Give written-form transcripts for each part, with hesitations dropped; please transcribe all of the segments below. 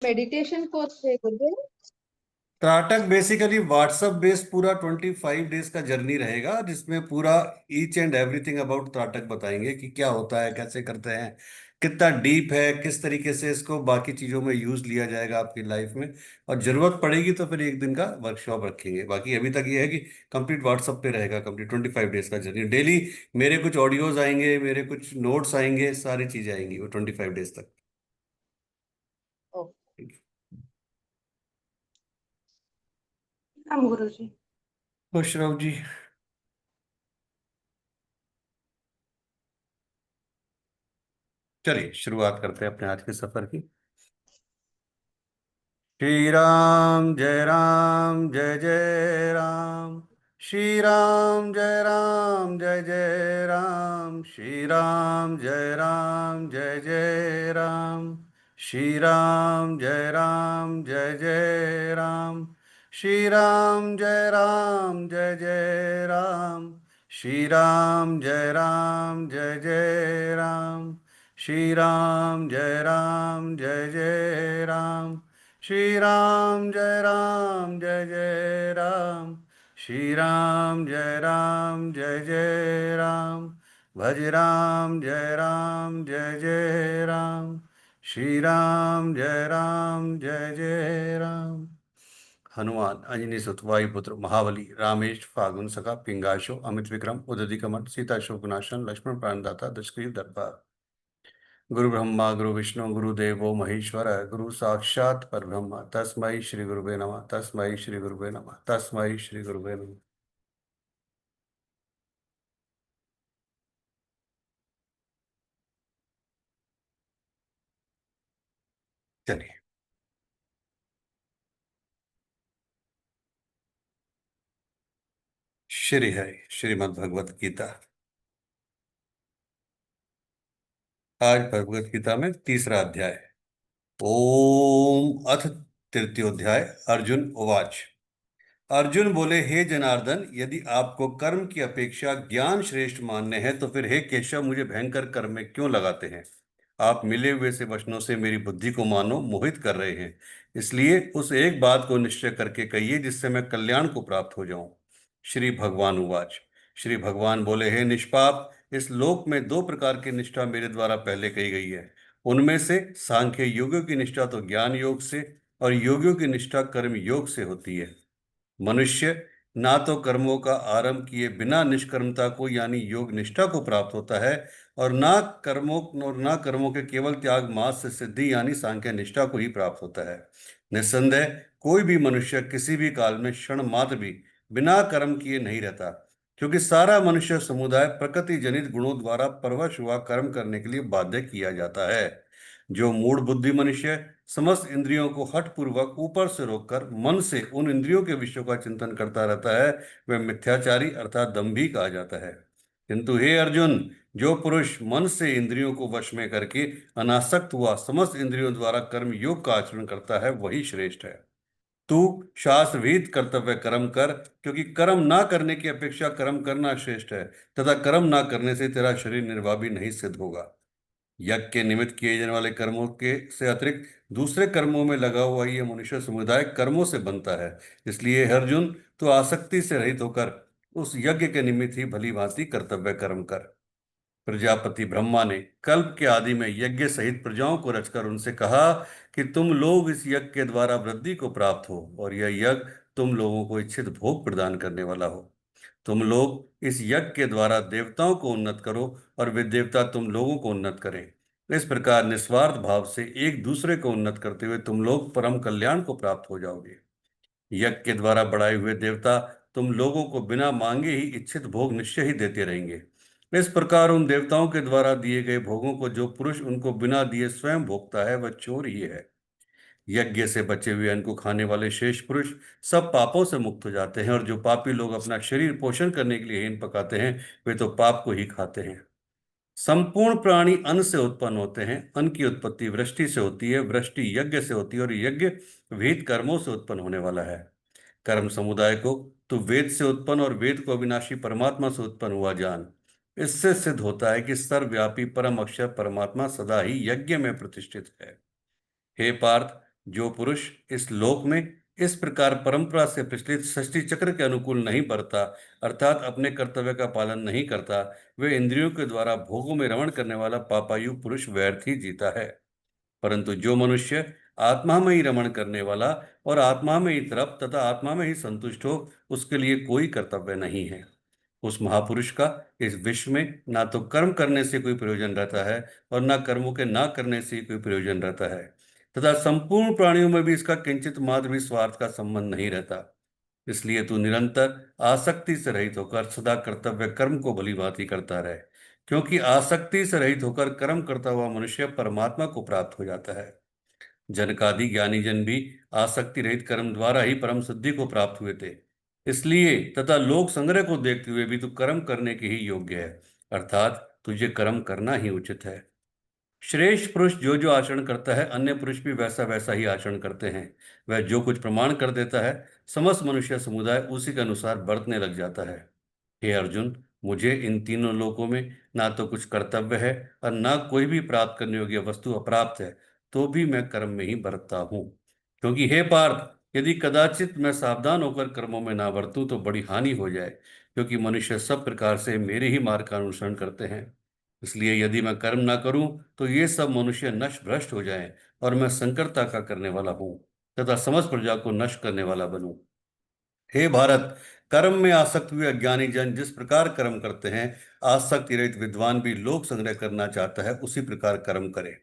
Meditation course है गुरुदेव। त्राटक basically WhatsApp based पूरा 25 days का जर्नी रहेगा, जिसमें पूरा ईच एंड एवरीथिंग अबाउट त्राटक बताएंगे कि क्या होता है, कैसे करते हैं, कितना डीप है, किस तरीके से इसको बाकी चीजों में यूज लिया जाएगा आपकी लाइफ में। और जरूरत पड़ेगी तो फिर एक दिन का वर्कशॉप रखेंगे। बाकी अभी तक ये है कि कंप्लीट व्हाट्सएप पे रहेगा, कंप्लीट 25 डेज का जर्नी। डेली मेरे कुछ ऑडियोज आएंगे, मेरे कुछ नोट्स आएंगे, सारी चीजें आएंगी वो 25 डेज तक। ओ, हम गुरु जी। खुश रहो जी। चलिए शुरुआत करते हैं अपने आज के सफर की। श्री राम जय राम, श्री राम जय जय राम, श्री राम जय राम, श्री राम जय राम, श्री राम जय राम, श्री राम जय राम, श्री राम जय राम, श्री राम जय राम, श्री राम जय राम, भज राम जय राम, श्री राम जय राम। हनुमान अंजनी सुत वायुपुत्र महाबली, रामेश फागुन सखा पिंगाशो, अमित विक्रम उदधि कमठ, सीता शोकनाशन, लक्ष्मण प्राणदाता दशग्रीव दरबार। गुरु ब्रह्मा गुरु विष्णु गुरुदेवो महेश्वर, गुरु साक्षात परब्रह्म तस्मै श्री गुरुवे नमः, तस्मै श्री गुरुवे नमः, तस्मै श्री गुरुवे नमः। चलिए। श्री हरि श्रीमद् भगवत गीता। आज भगवत गीता में तीसरा अध्याय। ओम अथ तृतीयोध्याय। अर्जुन उवाच। अर्जुन बोले, हे जनार्दन, यदि आपको कर्म की अपेक्षा ज्ञान श्रेष्ठ मानने हैं तो फिर हे केशव मुझे भयंकर कर्म में क्यों लगाते हैं। आप मिले हुए से वचनों से मेरी बुद्धि को मानो मोहित कर रहे हैं। इसलिए उस एक बात को निश्चय करके कहिए जिससे मैं कल्याण को प्राप्त हो जाऊं। श्री भगवान उवाच। श्री भगवान बोले, हे निष्पाप, इस लोक में दो प्रकार की निष्ठा मेरे द्वारा पहले कही गई है। उनमें से सांख्य योगियों की निष्ठा तो ज्ञान योग से और योगियों की निष्ठा कर्म योग से होती है। मनुष्य ना तो कर्मों का आरंभ किए बिना निष्कर्मता को यानी योग निष्ठा को प्राप्त होता है, और ना कर्मों के केवल त्याग मास से सिद्धि यानी सांख्य निष्ठा को ही प्राप्त होता है। निस्संदेह कोई भी मनुष्य किसी भी काल में क्षण मात्र भी बिना कर्म किए नहीं रहता, क्योंकि सारा मनुष्य समुदाय प्रकृति जनित गुणों द्वारा परवश हुआ कर्म करने के लिए बाध्य किया जाता है। जो मूढ़ बुद्धि मनुष्य समस्त इंद्रियों को हठ पूर्वक ऊपर से रोककर मन से उन इंद्रियों के विषयों का चिंतन करता रहता है, वह मिथ्याचारी अर्थात दंभी कहा जाता है। किंतु हे अर्जुन, जो पुरुष मन से इंद्रियों को वश में करके अनासक्त हुआ समस्त इंद्रियों द्वारा कर्म योग का आचरण करता है वही श्रेष्ठ है। तू शास्त्र विहित कर्तव्य कर्म कर, क्योंकि कर्म ना करने की अपेक्षा कर्म करना श्रेष्ठ है, तथा कर्म ना करने से तेरा शरीर निर्वाह भी नहीं सिद्ध होगा। यज्ञ के निमित्त किए जाने वाले कर्मों के से अतिरिक्त दूसरे कर्मों में लगा हुआ यह मनुष्य समुदाय कर्मों से बनता है। इसलिए हे अर्जुन, तो आसक्ति से रहित होकर उस यज्ञ के निमित्त ही भली भांति कर्तव्य कर्म कर। प्रजापति ब्रह्मा ने कल्प के आदि में यज्ञ सहित प्रजाओं को रचकर उनसे कहा कि तुम लोग इस यज्ञ के द्वारा वृद्धि को प्राप्त हो, और यह यज्ञ तुम लोगों को इच्छित भोग प्रदान करने वाला हो। तुम लोग इस यज्ञ के द्वारा देवताओं को उन्नत करो, और वे देवता तुम लोगों को उन्नत करें। इस प्रकार निस्वार्थ भाव से एक दूसरे को उन्नत करते हुए तुम लोग परम कल्याण को प्राप्त हो जाओगे। यज्ञ के द्वारा बढ़ाए हुए देवता तुम लोगों को बिना मांगे ही इच्छित भोग निश्चय ही देते रहेंगे। इस प्रकार उन देवताओं के द्वारा दिए गए भोगों को जो पुरुष उनको बिना दिए स्वयं भोगता है वह चोर ही है। यज्ञ से बचे हुए अन्न को खाने वाले शेष पुरुष सब पापों से मुक्त हो जाते हैं, और जो पापी लोग अपना शरीर पोषण करने के लिए हिन पकाते हैं वे तो पाप को ही खाते हैं। संपूर्ण प्राणी अन्न से उत्पन्न होते हैं। अन्न की उत्पत्ति वृष्टि से होती है, वृष्टि यज्ञ से होती है, और यज्ञ विहित कर्मों से उत्पन्न होने वाला है। कर्म समुदाय को तो वेद से उत्पन्न और वेद को अविनाशी परमात्मा से उत्पन्न हुआ जान। इससे सिद्ध होता है कि सर्वव्यापी परम अक्षर परमात्मा सदा ही यज्ञ में प्रतिष्ठित है। हे पार्थ, जो पुरुष इस लोक में इस प्रकार परंपरा से प्रचलित षष्ठी चक्र के अनुकूल नहीं बरता, अर्थात अपने कर्तव्य का पालन नहीं करता, वे इंद्रियों के द्वारा भोगों में रमण करने वाला पापायु पुरुष व्यर्थ ही जीता है। परंतु जो मनुष्य आत्मा में ही रमण करने वाला और आत्मा में ही तृप्त तथा आत्मा में ही संतुष्ट हो, उसके लिए कोई कर्तव्य नहीं है। उस महापुरुष का इस विश्व में ना तो कर्म करने से कोई प्रयोजन रहता है और ना कर्मों के ना करने से कोई प्रयोजन रहता है, तथा संपूर्ण प्राणियों में भी इसका किंचित मात्र भी स्वार्थ का संबंध नहीं रहता। इसलिए तू निरंतर आसक्ति से रहित होकर सदा कर्तव्य कर्म को भली भांति करता रहे, क्योंकि आसक्ति से रहित होकर कर्म करता हुआ मनुष्य परमात्मा को प्राप्त हो जाता है। जनकादि ज्ञानी जन भी आसक्ति रहित कर्म द्वारा ही परम सिद्धि को प्राप्त हुए थे। इसलिए तथा लोक संग्रह को देखते हुए भी तू कर्म करने के ही योग्य है, अर्थात तुझे कर्म करना ही उचित है। श्रेष्ठ पुरुष जो जो आचरण करता है, अन्य पुरुष भी वैसा वैसा ही आचरण करते हैं। वह जो कुछ प्रमाण कर देता है, समस्त मनुष्य समुदाय उसी के अनुसार बरतने लग जाता है। हे अर्जुन, मुझे इन तीनों लोकों में ना तो कुछ कर्तव्य है और ना कोई भी प्राप्त करने योग्य वस्तु अप्राप्त है, तो भी मैं कर्म में ही बरतता हूँ। क्योंकि हे पार्थ, यदि कदाचित मैं सावधान होकर कर्मों में ना बरतूं तो बड़ी हानि हो जाए, क्योंकि मनुष्य सब प्रकार से मेरे ही मार्ग का अनुसरण करते हैं। इसलिए यदि मैं कर्म ना करूं तो ये सब मनुष्य नष्ट भ्रष्ट हो जाएं और मैं संकरता का करने वाला हूं तथा समस्त प्रजा को नष्ट करने वाला बनूं। हे भारत, कर्म में आसक्त हुए अज्ञानी जन जिस प्रकार कर्म करते हैं, आसक्ति रहित विद्वान भी लोक संग्रह करना चाहता है उसी प्रकार कर्म करे।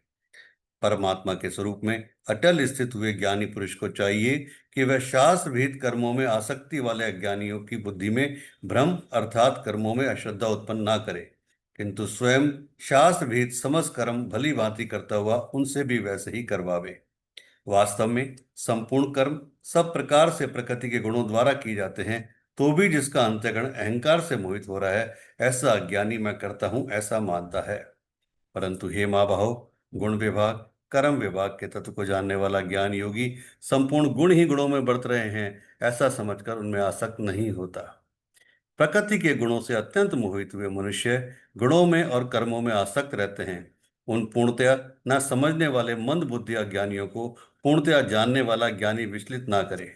परमात्मा के स्वरूप में अटल स्थित हुए ज्ञानी पुरुष को चाहिए कि वह शास्त्र विहित कर्मों में आसक्ति वाले अज्ञानियों की बुद्धि में भ्रम अर्थात कर्मों में अश्रद्धा उत्पन्न ना करे, किंतु स्वयं शास्त्र विहित समस्त कर्म भली भांति करता हुआ उनसे भी वैसे ही करवावे। वास्तव में संपूर्ण कर्म सब प्रकार से प्रकृति के गुणों द्वारा किए जाते हैं, तो भी जिसका अंतःकरण अहंकार से मोहित हो रहा है, ऐसा अज्ञानी मैं करता हूं ऐसा मानता है। परंतु हे महाबाहो, गुण विभाग कर्म विभाग के तत्व को जानने वाला ज्ञान योगी संपूर्ण गुण ही गुणों में बरत रहे हैं ऐसा समझकर उनमें आसक्त नहीं होता। प्रकृति के गुणों से अत्यंत मोहित हुए मनुष्य गुणों में और कर्मों में आसक्त रहते हैं। उन पूर्णतया न समझने वाले मंद बुद्धि अज्ञानियों को पूर्णतया जानने वाला ज्ञानी विचलित ना करे।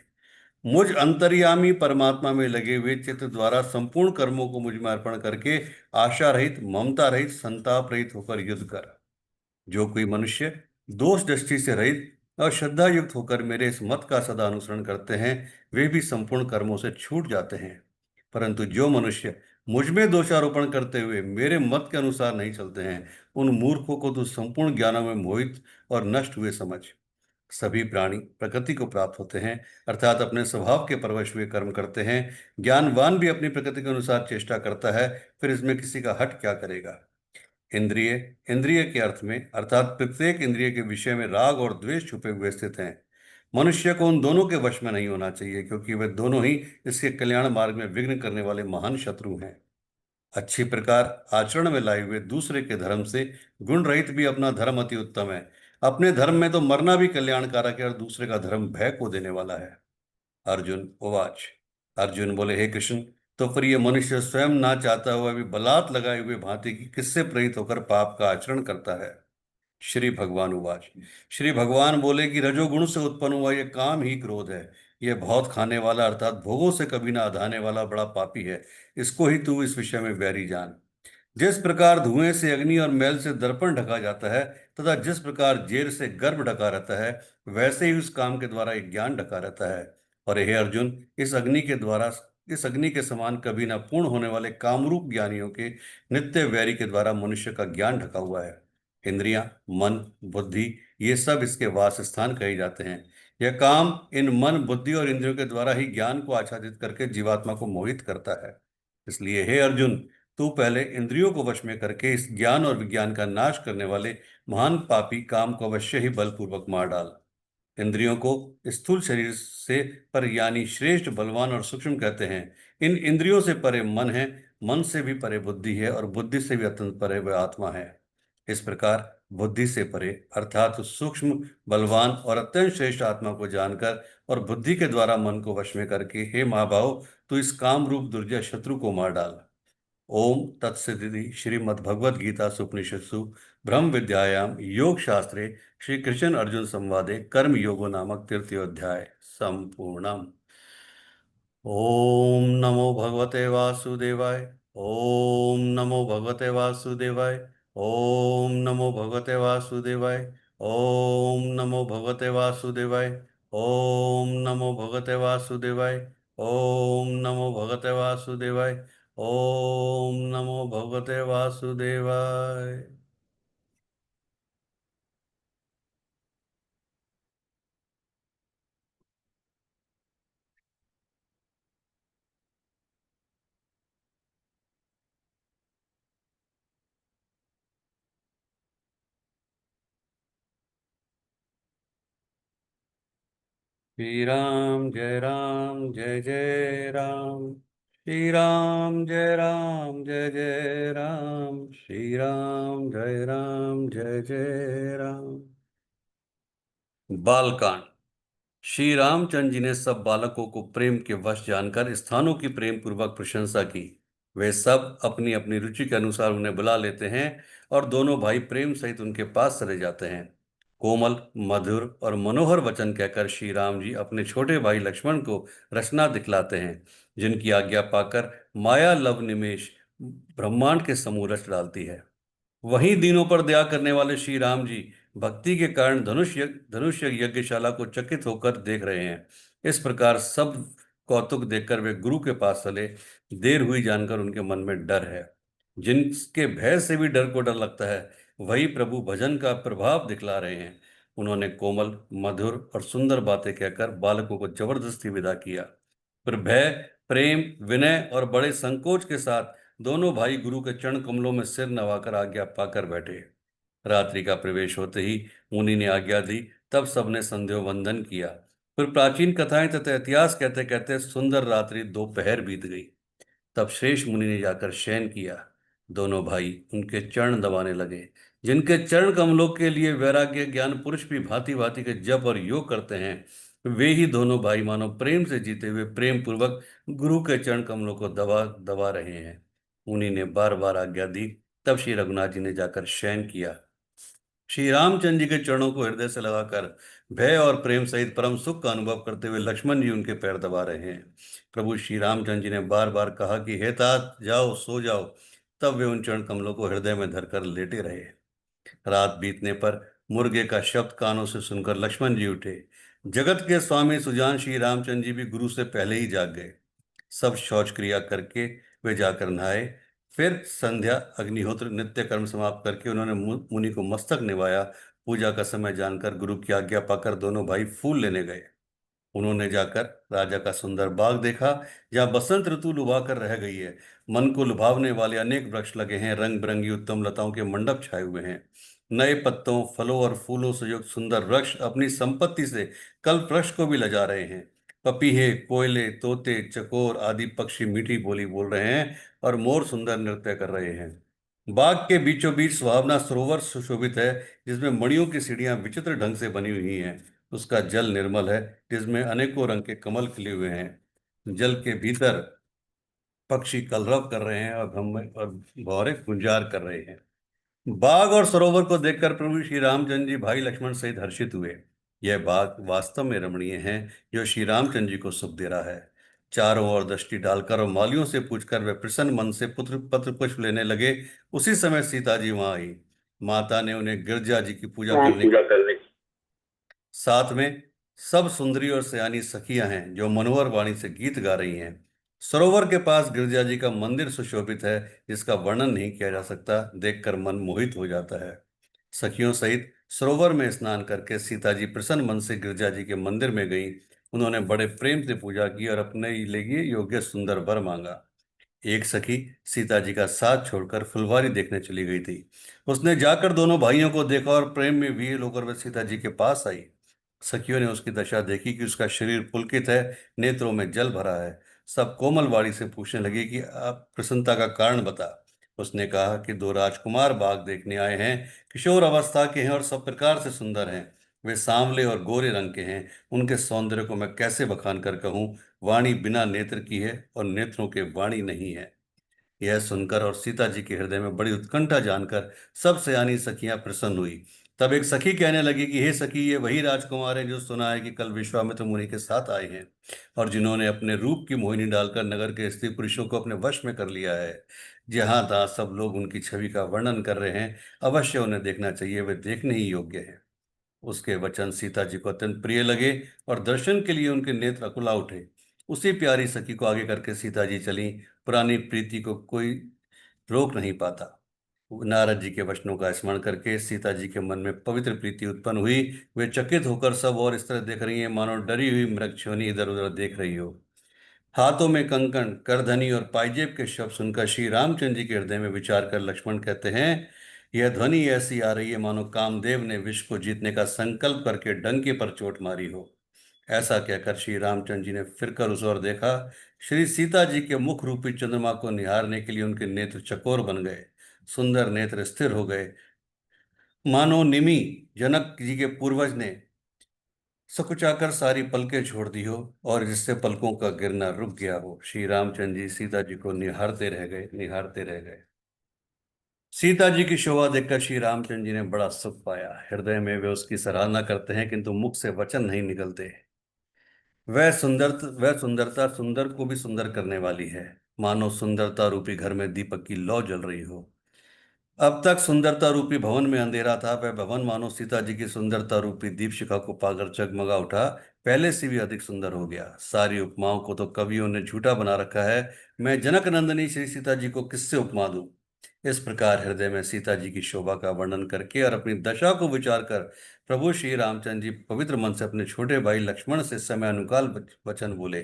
मुझ अंतर्यामी परमात्मा में लगे हुए चित्त द्वारा संपूर्ण कर्मों को मुझ में अर्पण करके आशा रहित, ममता रहित, संताप रहित होकर युद्ध कर। जो कोई मनुष्य दोष दृष्टि से रहित और श्रद्धा युक्त होकर मेरे इस मत का सदा अनुसरण करते हैं, वे भी संपूर्ण कर्मों से छूट जाते हैं। परंतु जो मनुष्य मुझ में दोषारोपण करते हुए मेरे मत के अनुसार नहीं चलते हैं, उन मूर्खों को तो संपूर्ण ज्ञानों में मोहित और नष्ट हुए समझ। सभी प्राणी प्रकृति को प्राप्त होते हैं, अर्थात अपने स्वभाव के परवश हुए कर्म करते हैं। ज्ञानवान भी अपनी प्रकृति के अनुसार चेष्टा करता है, फिर इसमें किसी का हट क्या करेगा। इंद्रिय इंद्रिय के अर्थ में अर्थात प्रत्येक इंद्रिय के विषय में राग और द्वेष छुपे हुए स्थित हैं। मनुष्य को उन दोनों के वश में नहीं होना चाहिए, क्योंकि वे दोनों ही इसके कल्याण मार्ग में विघ्न करने वाले महान शत्रु हैं। अच्छी प्रकार आचरण में लाए हुए दूसरे के धर्म से गुण रहित भी अपना धर्म अति उत्तम है। अपने धर्म में तो मरना भी कल्याणकारक है और दूसरे का धर्म भय को देने वाला है। अर्जुन उवाच। अर्जुन बोले, हे कृष्ण, तो फिर ये मनुष्य स्वयं ना चाहता हुआ भी बलात् लगाए हुए भांति की किससे प्रेरित होकर पाप का आचरण करता है। श्री भगवान उवाच। श्री भगवान बोले कि रजोगुण से उत्पन्न हुआ यह काम ही क्रोध है। यह बहुत खाने वाला अर्थात भोगों से कभी ना आधाने वाला बड़ा पापी है। इसको ही तू इस विषय में वैरी जान। जिस प्रकार धुएं से अग्नि और मैल से दर्पण ढका जाता है तथा जिस प्रकार जेर से गर्भ ढका रहता है, वैसे ही उस काम के द्वारा एक ज्ञान ढका रहता है। और हे अर्जुन, इस अग्नि के समान कभी न पूर्ण होने वाले कामरूप ज्ञानियों के नित्य वैरी के द्वारा मनुष्य का ज्ञान ढका हुआ है। इंद्रियां, मन, बुद्धि, ये सब इसके वास स्थान कहे जाते हैं। यह काम इन मन, बुद्धि और इंद्रियों के द्वारा ही ज्ञान को आच्छादित करके जीवात्मा को मोहित करता है। इसलिए हे अर्जुन, तू पहले इंद्रियों को वश में करके इस ज्ञान और विज्ञान का नाश करने वाले महान पापी काम को अवश्य ही बलपूर्वक मार डाल। इंद्रियों को स्थूल शरीर से पर यानी श्रेष्ठ, बलवान और सूक्ष्म कहते हैं। इन इंद्रियों से परे मन है, मन से भी परे बुद्धि है और बुद्धि से भी अत्यंत परे वह आत्मा है। इस प्रकार बुद्धि से परे अर्थात सूक्ष्म, बलवान और अत्यंत श्रेष्ठ आत्मा को जानकर और बुद्धि के द्वारा मन को वश में करके हे महाभाव, तू इस काम रूप दुर्जय शत्रु को मार डाल। ओम तत्सदिति। श्रीमद्भगवद गीता उपनिषत्सु ब्रह्म विद्यायाम योग शास्त्रे श्री कृष्ण अर्जुन संवादे कर्म योगो नामक तृतीयोध्याय संपूर्णम। ओम नमो भगवते वासुदेवाय। ओम नमो भगवते वासुदेवाय। ओम नमो भगवते वासुदेवाय। ओम नमो भगवते वासुदेवाय। ओम नमो भगवते वासुदेवाय। ओम नमो भगवते वासुदेवाय। ओम नमो भगवते वासुदेवाय। श्री राम जय राम जय जय राम। श्री राम जय राम जय जय राम। श्री राम जय राम जय जय राम। बालकांड। श्री रामचंद्र जी ने सब बालकों को प्रेम के वश जानकर स्थानों की प्रेम पूर्वक प्रशंसा की। वे सब अपनी अपनी रुचि के अनुसार उन्हें बुला लेते हैं और दोनों भाई प्रेम सहित उनके पास चले जाते हैं। कोमल, मधुर और मनोहर वचन कहकर श्री राम जी अपने छोटे भाई लक्ष्मण को रचना दिखलाते हैं, जिनकी आज्ञा पाकर माया लव निमेष ब्रह्मांड के समूह रच डालती है। वहीं दीनों पर दया करने वाले श्री राम जी भक्ति के कारण धनुष यज्ञशाला को चकित होकर देख रहे हैं। इस प्रकार सब कौतुक देखकर वे गुरु के पास चले। देर हुई जानकर उनके मन में डर है। जिनके भय से भी डर को डर लगता है, वही प्रभु भजन का प्रभाव दिखला रहे हैं। उन्होंने कोमल, मधुर और सुंदर बातें कहकर बालकों को जबरदस्ती विदा किया। फिर भय, प्रेम, विनय और बड़े संकोच के साथ दोनों भाई गुरु के चरण कमलों में सिर नवाकर आज्ञा पाकर बैठे। रात्रि का प्रवेश होते ही मुनि ने आज्ञा दी। तब सबने संध्या वंदन किया। फिर प्राचीन कथाएं तथा इतिहास कहते कहते सुंदर रात्रि दोपहर बीत गई। तब शेष मुनि ने जाकर शयन किया। दोनों भाई उनके चरण दबाने लगे। जिनके चरण कमलों के लिए वैराग्य ज्ञान पुरुष भी भांति भांति के जप और योग करते हैं, वे ही दोनों भाई मानो प्रेम से जीते हुए प्रेम पूर्वक गुरु के चरण कमलों को दबा दबा रहे हैं। मुनि ने बार बार आज्ञा दी। तब श्री रघुनाथ जी ने जाकर शयन किया। श्री रामचंद्र जी के चरणों को हृदय से लगाकर भय और प्रेम सहित परम सुख का अनुभव करते हुए लक्ष्मण जी उनके पैर दबा रहे हैं। प्रभु श्री रामचंद्र जी ने बार बार कहा कि हे तात, जाओ सो जाओ। तब वे उन चरण कमलों को हृदय में धरकर लेटे रहे। रात बीतने पर मुर्गे का शब्द कानों से सुनकर लक्ष्मण जी उठे। जगत के स्वामी सुजान श्री रामचंद्र जी भी गुरु से पहले ही जाग गए। सब शौच क्रिया करके वे जाकर नहाए। फिर संध्या अग्निहोत्र नित्य कर्म समाप्त करके उन्होंने मुनि को मस्तक निवाया। पूजा का समय जानकर गुरु की आज्ञा पाकर दोनों भाई फूल लेने गए। उन्होंने जाकर राजा का सुंदर बाग देखा, जहाँ बसंत ऋतु लुभा कर रह गई है। मन को लुभावने वाले अनेक वृक्ष लगे हैं। रंग बिरंगी उत्तम लताओं के मंडप छाए हुए हैं। नए पत्तों, फलों और फूलों से युक्त सुंदर वृक्ष अपनी संपत्ति से कल्प वृक्ष को भी लजा रहे हैं। पपीहे, कोयले, तोते, चकोर आदि पक्षी मीठी बोली बोल रहे हैं और मोर सुंदर नृत्य कर रहे हैं। बाग के बीचों बीच सुहावना सरोवर सुशोभित है, जिसमें मणियों की सीढ़ियां विचित्र ढंग से बनी हुई हैं। उसका जल निर्मल है, जिसमें अनेकों रंग के कमल खिले हुए हैं। जल के भीतर पक्षी कलरव कर रहे हैं और और भौरे गुंजार कर रहे हैं। बाग और सरोवर को देखकर प्रभु श्री रामचंद्र जी भाई लक्ष्मण सहित हर्षित हुए। यह बाग वास्तव में रमणीय है, जो श्री रामचंद्र जी को सुख दे रहा है। चारों ओर दृष्टि डालकर और मालियों से पूछकर वे प्रसन्न मन से पुत्र पत्र पुष्प लेने लगे। उसी समय सीता जी वहां आई। माता ने उन्हें गिरजा जी की पूजा करने साथ में सब सुंदरी और सयानी सखियां हैं, जो मनोहर वाणी से गीत गा रही हैं। सरोवर के पास गिरजा जी का मंदिर सुशोभित है, जिसका वर्णन नहीं किया जा सकता। देखकर मन मोहित हो जाता है। सखियों सहित सरोवर में स्नान करके सीता जी प्रसन्न मन से गिरजा जी के मंदिर में गई। उन्होंने बड़े प्रेम से पूजा की और अपने लिए योग्य सुंदर वर मांगा। एक सखी सीता जी का साथ छोड़कर फुलवारी देखने चली गई थी। उसने जाकर दोनों भाइयों को देखा और प्रेम में विह्वल होकर वह सीता जी के पास आई। सखियों ने उसकी दशा देखी कि उसका शरीर पुलकित है, नेत्रों में जल भरा है। सब कोमल वाणी से पूछने लगे कि आप प्रसन्नता का कारण बता। उसने कहा कि दो राजकुमार बाग देखने आए हैं। किशोर अवस्था के हैं और सब प्रकार से सुंदर हैं। वे सांवले और गोरे रंग के हैं। उनके सौंदर्य को मैं कैसे बखान कर कहूँ। वाणी बिना नेत्र की है और नेत्रों के वाणी नहीं है। यह सुनकर और सीता जी के हृदय में बड़ी उत्कंठा जानकर सब सयानी सखियां प्रसन्न हुई। तब एक सखी कहने लगी कि हे सखी, ये वही राजकुमार है जो सुना है कि कल विश्वामित्र मुनि के साथ आए हैं और जिन्होंने अपने रूप की मोहिनी डालकर नगर के स्त्री पुरुषों को अपने वश में कर लिया है। जहां तहां सब लोग उनकी छवि का वर्णन कर रहे हैं, अवश्य उन्हें देखना चाहिए, वे देखने ही योग्य है। उसके वचन सीता जी को अत्यंत प्रिय लगे और दर्शन के लिए उनके नेत्र अकुला उठे। उसी प्यारी सखी को आगे करके सीता जी चली। पुरानी प्रीति को कोई रोक नहीं पाता। नारद जी के वचनों का स्मरण करके सीता जी के मन में पवित्र प्रीति उत्पन्न हुई। वे चकित होकर सब और इस तरह देख रही हैं मानो डरी हुई मृगछियोनी इधर उधर देख रही हो। हाथों में कंकण, करधनी और पाइजेब के शब्द सुनकर श्री रामचंद्र जी के हृदय में विचार कर लक्ष्मण कहते हैं, यह ध्वनि ऐसी आ रही है मानो कामदेव ने विश्व को जीतने का संकल्प करके डंके पर चोट मारी हो। ऐसा कहकर श्री रामचंद्र जी ने फिर कर उस ओर देखा। श्री सीता जी के मुख रूपी चंद्रमा को निहारने के लिए उनके नेत्र चकोर बन गए। सुंदर नेत्र स्थिर हो गए, मानो निमि जनक जी के पूर्वज ने सकुचाकर सारी पलकें छोड़ दी हो और जिससे पलकों का गिरना रुक गया हो। श्री रामचंद्र जी सीता जी को निहारते रह गए, निहारते रह गए। सीता जी की शोभा देखकर श्री रामचंद्र जी ने बड़ा सुख पाया। हृदय में वे उसकी सराहना करते हैं किंतु मुख से वचन नहीं निकलते। वह सुंदरता सुंदर को भी सुंदर करने वाली है, मानो सुंदरता रूपी घर में दीपक की लौ जल रही हो। अब तक सुंदरता रूपी भवन में अंधेरा था, वह भवन मानो सीता जी की सुंदरता रूपी दीपशिखा को पाकर जगमगा उठा, पहले से भी अधिक सुंदर हो गया। सारी उपमाओं को तो कवियों ने झूठा बना रखा है, मैं जनक नंदिनी श्री सीता जी को किससे उपमा दूं। इस प्रकार हृदय में सीता जी की शोभा का वर्णन करके और अपनी दशा को विचार कर प्रभु श्री रामचंद्र जी पवित्र मन से अपने छोटे भाई लक्ष्मण से समय अनुकाल वचन बोले,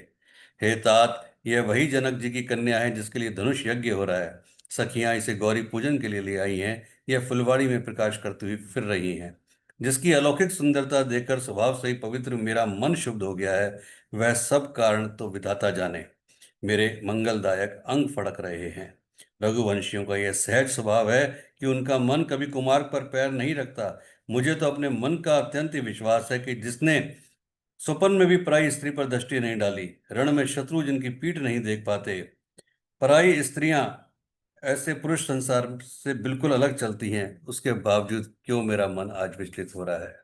हे तात, यह वही जनक जी की कन्या है जिसके लिए धनुष यज्ञ हो रहा है। सखियां इसे गौरी पूजन के लिए ले आई हैं। यह फुलवाड़ी में प्रकाश करती हुई फिर रही हैं। जिसकी अलौकिक सुंदरता देखकर स्वभाव से ही पवित्र मेरा मन शुद्ध हो गया है, वह सब कारण तो विधाता जाने। मेरे मंगलदायक अंग फड़क रहे हैं। रघुवंशियों का यह सहज स्वभाव है कि उनका मन कभी कुमार्ग पर पैर नहीं रखता। मुझे तो अपने मन का अत्यंत ही विश्वास है कि जिसने स्वप्न में भी पराई स्त्री पर दृष्टि नहीं डाली, रण में शत्रु जिनकी पीठ नहीं देख पाते, पराई स्त्रियां ऐसे पुरुष संसार से बिल्कुल अलग चलती हैं, उसके बावजूद क्यों मेरा मन आज विचलित हो रहा है।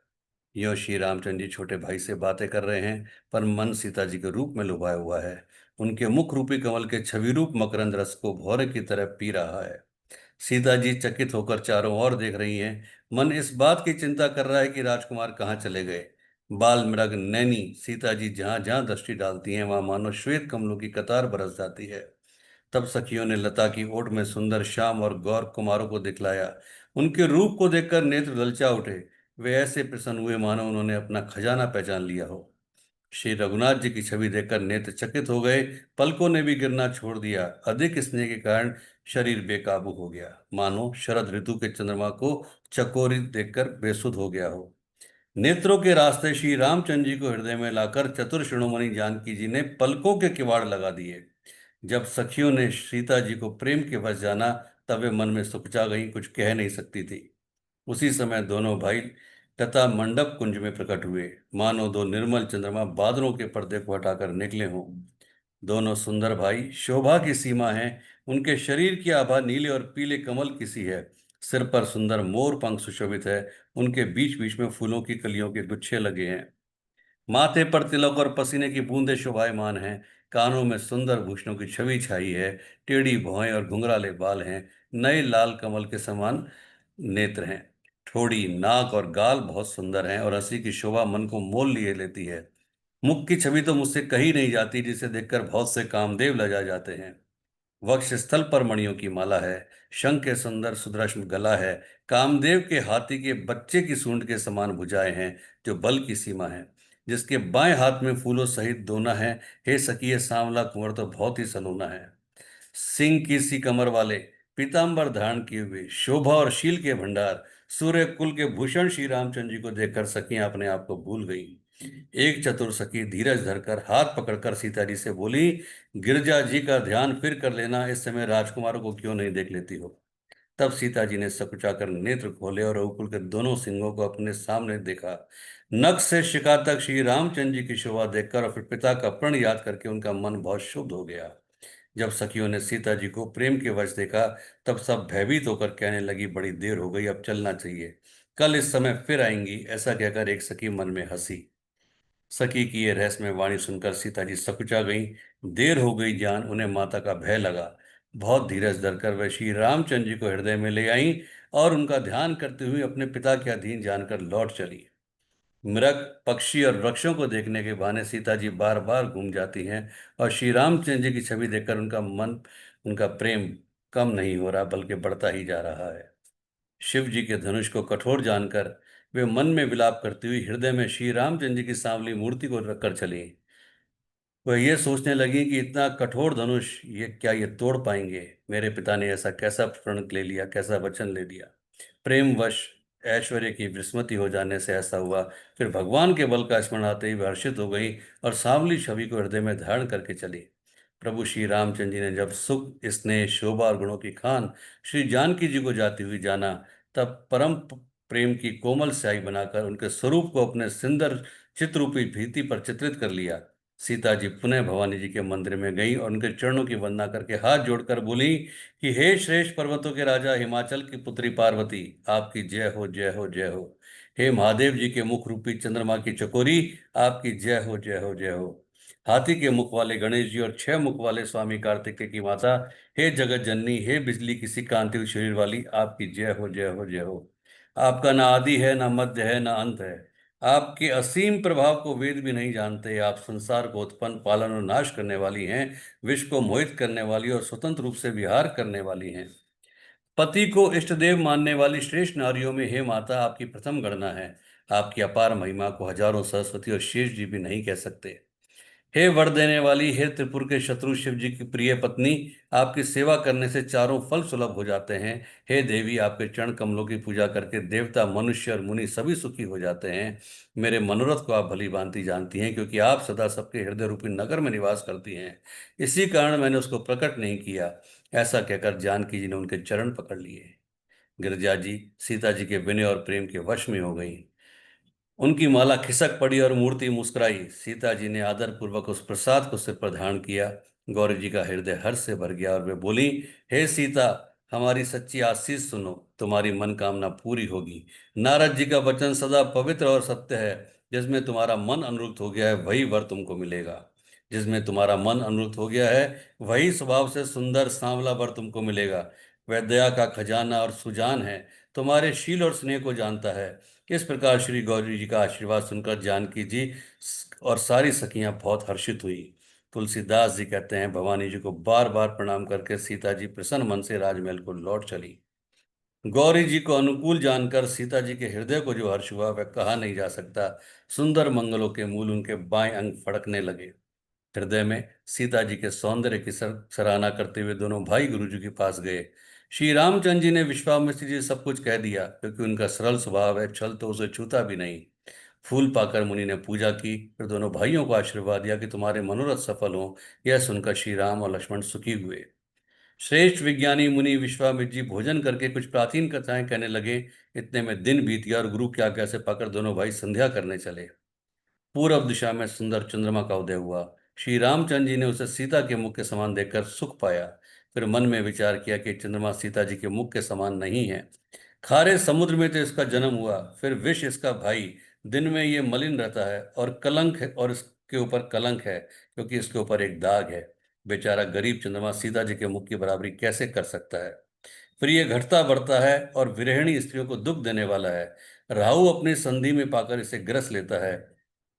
यो श्री रामचंद्र जी छोटे भाई से बातें कर रहे हैं पर मन सीता जी के रूप में लुभाया हुआ है। उनके मुख रूपी कमल के छवि रूप मकरंद रस को भौरे की तरह पी रहा है। सीता जी चकित होकर चारों ओर देख रही हैं। मन इस बात की चिंता कर रहा है कि राजकुमार कहाँ चले गए। बाल मृग नैनी सीता जी जहां जहां दृष्टि डालती हैं वहां मानो श्वेत कमलों की कतार बरस जाती है। तब सखियों ने लता की ओट में सुंदर श्याम और गौर कुमारों को दिखलाया। उनके रूप को देखकर नेत्र ललचा उठे। वे ऐसे प्रसन्न हुए मानो उन्होंने अपना खजाना पहचान लिया हो। श्री रघुनाथ जी की छवि देखकर नेत्र चकित हो गए। पलकों ने भी गिरना छोड़ दिया। अधिक स्नेह के कारण शरीर बेकाबू हो गया, मानो शरद ऋतु के चंद्रमा को चकोरी देखकर बेसुध हो गया हो। नेत्रों के रास्ते श्री रामचंद्र जी को हृदय में लाकर चतुर शिरोमणि जानकी जी ने पलकों के किवाड़ लगा दिए। जब सखियों ने सीता जी को प्रेम के वश जाना, तब वे मन में सुखचा गई, कुछ कह नहीं सकती थी। उसी समय दोनों भाई तथा मंडप कुंज में प्रकट हुए, मानो दो निर्मल चंद्रमा बादलों के पर्दे को हटाकर निकले हों। दोनों सुंदर भाई शोभा की सीमा है। उनके शरीर की आभा नीले और पीले कमल की सी है। सिर पर सुंदर मोर पंख सुशोभित है। उनके बीच बीच में फूलों की कलियों के गुच्छे लगे हैं। माथे पर तिलक और पसीने की बूंदें शोभायमान हैं। कानों में सुंदर भूषणों की छवि छाई है। टेढ़ी भौहें और घुंघराले बाल हैं। नए लाल कमल के समान नेत्र हैं। ठोड़ी, नाक और गाल बहुत सुंदर हैं और हंसी की शोभा मन को मोल लिए लेती है। मुख की छवि तो मुझसे कही नहीं जाती, जिसे देखकर बहुत से कामदेव लजा जाते हैं। वक्ष स्थल पर मणियों की माला है। शंख के सुंदर सुदर्शन गला है। कामदेव के हाथी के बच्चे की सूंड के समान भुजाएं हैं, जो बल की सीमा है। जिसके बाएं हाथ में फूलों सहित दोना है। हे सखी, ये सांवला कुंवर तो बहुत ही सलोना है। सिंह की सी कमर वाले, पीतांबर धारण किए हुए, शोभा और शील के भंडार, सूर्य कुल के भूषण श्री रामचंद्र जी को देखकर सखियां अपने आप को भूल गई। एक चतुर सखी धीरज धरकर हाथ पकड़कर सीता जी से बोली, गिरजा जी का ध्यान फिर कर लेना, इस समय राजकुमारों को क्यों नहीं देख लेती हो। तब सीता जी ने सकुचाकर नेत्र खोले और रघुकुल के दोनों सिंहों को अपने सामने देखा। नख से शिखा तक श्री रामचंद्र जी की शोभा देखकर और फिर पिता का प्रण याद करके उनका मन बहुत शुद्ध हो गया। जब सखियों ने सीता जी को प्रेम के वश देखा, तब सब भयभीत होकर कहने लगी, बड़ी देर हो गई, अब चलना चाहिए, कल इस समय फिर आएंगी। ऐसा कहकर एक सखी मन में हंसी। सखी की ये रहस्यमय वाणी सुनकर सीता जी सकुचा गईं। देर हो गई जान उन्हें माता का भय लगा। बहुत धीरज धरकर वह श्री रामचंद्र जी को हृदय में ले आईं और उनका ध्यान करते हुए अपने पिता के अधीन जानकर लौट चली। मृग, पक्षी और वृक्षों को देखने के बहाने सीता जी बार बार घूम जाती हैं और श्री रामचंद्र जी की छवि देखकर उनका प्रेम कम नहीं हो रहा, बल्कि बढ़ता ही जा रहा है। शिव जी के धनुष को कठोर जानकर वे मन में विलाप करती हुई हृदय में श्री रामचंद्र जी की सांवली मूर्ति को रखकर चली। वह ये सोचने लगी कि इतना कठोर धनुष ये तोड़ पाएंगे। मेरे पिता ने ऐसा कैसा प्रण ले लिया, कैसा वचन ले लिया। प्रेमवश ऐश्वर्य की विस्मृति हो जाने से ऐसा हुआ। फिर भगवान के बल का स्मरण आते ही वह हर्षित हो गई और सांवली छवि को हृदय में धारण करके चली। प्रभु श्री रामचंद्र जी ने जब सुख, स्नेह, शोभा और गुणों की खान श्री जानकी जी को जाती हुई जाना, तब प्रेम की कोमल स्याही बनाकर उनके स्वरूप को अपने सुंदर चित्ररूपी भित्ति पर चित्रित कर लिया। सीता जी पुनः भवानी जी के मंदिर में गई और उनके चरणों की वंदना करके हाथ जोड़कर बोली कि हे श्रेष्ठ पर्वतों के राजा, हिमाचल की पुत्री पार्वती, आपकी जय हो, जय हो, जय हो। हे महादेव जी के मुख रूपी चंद्रमा की चकोरी, आपकी जय हो, जय हो, जय हो। हाथी के मुख वाले गणेश जी और 6 मुख वाले स्वामी कार्तिकेय की माता, हे जगत जननी, हे बिजली किसी कांति शरीर वाली, आपकी जय हो, जय हो, जय हो। आपका ना आदि है, ना मध्य है, ना अंत है। आपके असीम प्रभाव को वेद भी नहीं जानते। आप संसार को उत्पन्न, पालन और नाश करने वाली हैं, विश्व को मोहित करने वाली और स्वतंत्र रूप से विहार करने वाली हैं। पति को इष्ट देव मानने वाली श्रेष्ठ नारियों में हे माता आपकी प्रथम गणना है। आपकी अपार महिमा को हजारों सरस्वती और शेष जी भी नहीं कह सकते। हे वर देने वाली, हे त्रिपुर के शत्रु शिव जी की प्रिय पत्नी, आपकी सेवा करने से चारों फल सुलभ हो जाते हैं। हे देवी, आपके चरण कमलों की पूजा करके देवता, मनुष्य और मुनि सभी सुखी हो जाते हैं। मेरे मनोरथ को आप भली भांति जानती हैं, क्योंकि आप सदा सबके हृदय रूपी नगर में निवास करती हैं। इसी कारण मैंने उसको प्रकट नहीं किया। ऐसा कहकर जानकी जी ने उनके चरण पकड़ लिए। गिरिजा जी सीता जी के विनय और प्रेम के वश में हो गई। उनकी माला खिसक पड़ी और मूर्ति मुस्कुराई। सीता जी ने आदर पूर्वक उस प्रसाद को सिर पर धारण किया। गौरी जी का हृदय हर्ष से भर गया और वे बोली, हे सीता, हमारी सच्ची आशीष सुनो, तुम्हारी मनकामना पूरी होगी। नारद जी का वचन सदा पवित्र और सत्य है। जिसमें तुम्हारा मन अनुरक्त हो गया है, वही वर तुमको मिलेगा। जिसमें तुम्हारा मन अनुरक्त हो गया है, वही स्वभाव से सुंदर सांवला वर तुमको मिलेगा। वह दया का खजाना और सुजान है, तुम्हारे शील और स्नेह को जानता है। इस प्रकार श्री गौरी जी का आशीर्वाद सुनकर जानकी जी और सारी सखियां बहुत हर्षित हुई। तुलसीदास जी कहते हैं, भवानी जी को बार बार प्रणाम करके सीता जी प्रसन्न मन से राजमहल को लौट चली। गौरी जी को अनुकूल जानकर सीता जी के हृदय को जो हर्ष हुआ वह कहा नहीं जा सकता। सुंदर मंगलों के मूल उनके बाएं अंग फड़कने लगे। हृदय में सीता जी के सौंदर्य की सराहना करते हुए दोनों भाई गुरु जी के पास गए। श्री रामचंद्र जी ने विश्वामित्र जी से सब कुछ कह दिया, क्योंकि उनका सरल स्वभाव है, छल तो उसे छूता भी नहीं। फूल पाकर मुनि ने पूजा की, फिर दोनों भाइयों को आशीर्वाद दिया कि तुम्हारे मनोरथ सफल हो। यह सुनकर श्री राम और लक्ष्मण सुखी हुए। श्रेष्ठ विज्ञानी मुनि विश्वामित्र जी भोजन करके कुछ प्राचीन कथाएं कहने लगे। इतने में दिन बीत गया और गुरु की आज्ञा से पाकर दोनों भाई संध्या करने चले। पूरब दिशा में सुंदर चंद्रमा का उदय हुआ। श्री रामचंद्र जी ने उसे सीता के मुख के समान देखकर सुख पाया। फिर मन में विचार किया कि चंद्रमा सीता जी के मुख के समान नहीं है। खारे समुद्र में तो इसका जन्म हुआ, फिर विष इसका भाई। दिन में ये मलिन रहता है और कलंक है, और इसके ऊपर कलंक है, क्योंकि इसके ऊपर एक दाग है। बेचारा गरीब चंद्रमा सीता जी के मुख की बराबरी कैसे कर सकता है। फिर ये घटता बढ़ता है और विरहिणी स्त्रियों को दुख देने वाला है। राहु अपनी संधि में पाकर इसे ग्रस लेता है।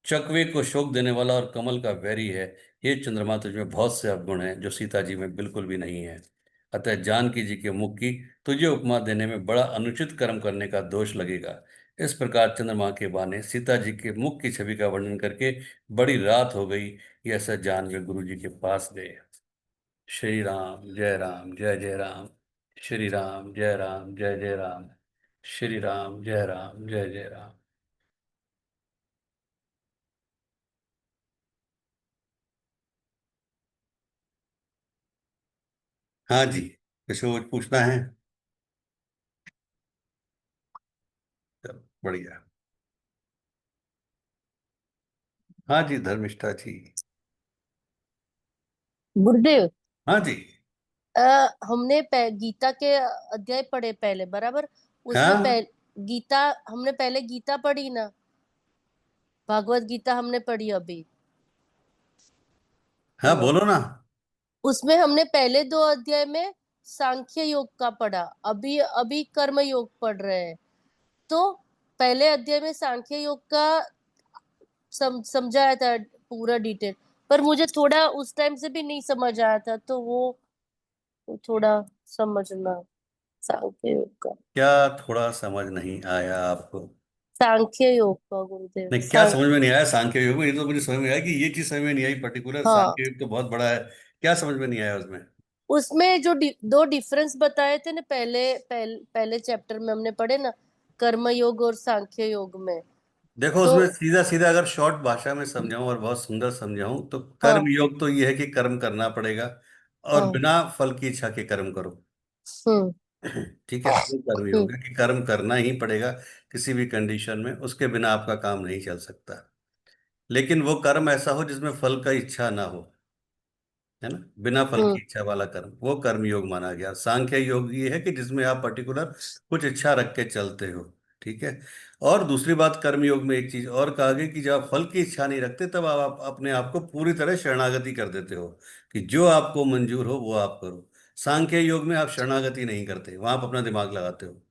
चकवे को शोक देने वाला और कमल का वैरी है। ये चंद्रमा तुझमें बहुत से अवगुण हैं जो सीता जी में बिल्कुल भी नहीं है। अतः जानकी जी के मुख की तुझे उपमा देने में बड़ा अनुचित कर्म करने का दोष लगेगा। इस प्रकार चंद्रमा के बाने सीता जी के मुख की छवि का वर्णन करके बड़ी रात हो गई, यह सब जान वे गुरु जी के पास गए। श्री राम जय राम, जय जय राम। श्री राम जय राम, जय जय राम। श्री राम जय राम, जय जय राम। हाँ जी, कुछ और पूछना है? चलो, बढ़िया। हाँ जी, धर्मिष्ठा जी। गुरुदेव, हाँ जी। हमने गीता के अध्याय पढ़े पहले, बराबर। उसमें हाँ गीता हमने पहले गीता पढ़ी ना, भागवत गीता हमने पढ़ी अभी। हाँ, हेलो। बोलो ना। उसमें हमने पहले 2 अध्याय में सांख्य योग का पढ़ा, अभी अभी कर्म योग पढ़ रहे हैं। तो पहले अध्याय में सांख्य योग का समझाया था पूरा डिटेल, पर मुझे थोड़ा उस टाइम से भी नहीं समझ आया था, तो वो थोड़ा समझना। सांख्य योग का, क्या थोड़ा समझ नहीं आया आपको? सांख्य योग का गुरुदेव, नहीं, क्या समझ में नहीं आया सांख्य योग में? ये तो मुझे समझ में आया कि ये चीज समझ में नहीं आई पर्टिकुलर। हाँ, सांख्य योग तो बहुत बड़ा है। क्या समझ में नहीं आया उसमें? उसमें जो 2 डिफरेंस बताए थे ना, पहले चैप्टर में हमने पढ़े ना, कर्म योग और सांख्य योग में। देखो, तो उसमें सीधा सीधा अगर शॉर्ट भाषा में समझाऊं और बहुत सुंदर समझाऊं तो कर्म हाँ, योग तो ये है कि कर्म करना पड़ेगा, और हाँ, बिना फल की इच्छा के कर्म करो। हम्म, ठीक है, वो कर्म हम्म, योग है कि कर्म करना ही पड़ेगा किसी भी कंडीशन में, उसके बिना आपका काम नहीं चल सकता। लेकिन वो कर्म ऐसा हो जिसमें फल का इच्छा ना हो, है ना, बिना फल हम्म, की इच्छा वाला कर्म, वो कर्म योग माना गया। सांख्य योग ये है कि जिसमें आप पर्टिकुलर कुछ इच्छा रख के चलते हो। ठीक है। और दूसरी बात, कर्म योग में एक चीज और कहा गई कि जब आप फल की इच्छा नहीं रखते तब आप अपने आप को पूरी तरह शरणागति कर देते हो, कि जो आपको मंजूर हो वो आप करो। सांख्य योग में आप शरणागति नहीं करते, वहां आप अपना दिमाग लगाते हो।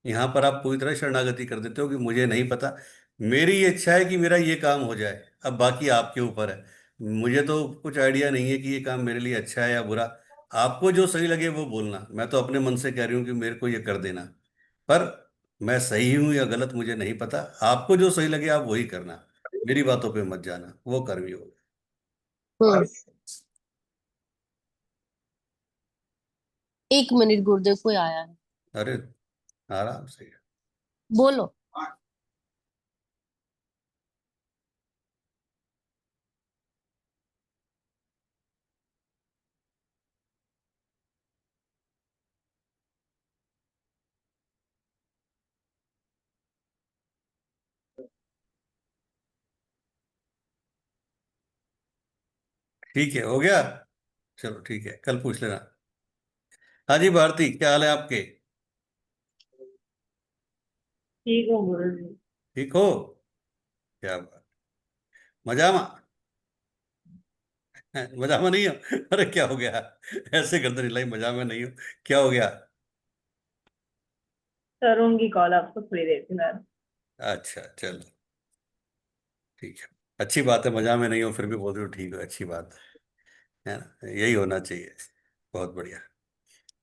यहाँ पर आप पूरी तरह शरणागति कर देते हो कि मुझे नहीं पता, मेरी ये इच्छा है कि मेरा ये काम हो जाए, अब बाकी आपके ऊपर है। मुझे तो कुछ आइडिया नहीं है कि ये काम मेरे लिए अच्छा है या बुरा। आपको जो सही लगे वो बोलना, मैं तो अपने मन से कह रही हूँ कि मेरे को ये कर देना। पर मैं सही हूं या गलत मुझे नहीं पता, आपको जो सही लगे आप वही करना, मेरी बातों पे मत जाना, वो कर्मयोग हम्म। 1 मिनट गुरुदेव, कोई आया है। है। अरे, आराम से। बोलो। ठीक है, हो गया। चलो ठीक है, कल पूछ लेना। हाँ जी भारती, क्या हाल है आपके? ठीक हो गुरु जी। ठीक हो? क्या बात। मजा में? मजा में नहीं हो? अरे क्या हो गया? ऐसे गर्दन हिलाई, मजा में नहीं हो? क्या हो गया? करूंगी कॉल आपको थोड़ी देर के बाद। अच्छा चलो, ठीक है। अच्छी बात है, मजा में नहीं हो फिर भी बोल रहे हो, ठीक है, अच्छी बात है ना, यही होना चाहिए। बहुत बढ़िया।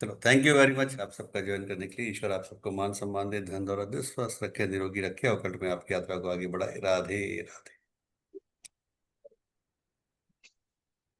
चलो, थैंक यू वेरी मच आप सबका ज्वाइन करने के लिए। ईश्वर आप सबको मान सम्मान दे, धन दौलत दे, स्वस्थ रखे, निरोगी रखे, और कल में आपकी यात्रा को आगे बढ़ाए। राधे राधे।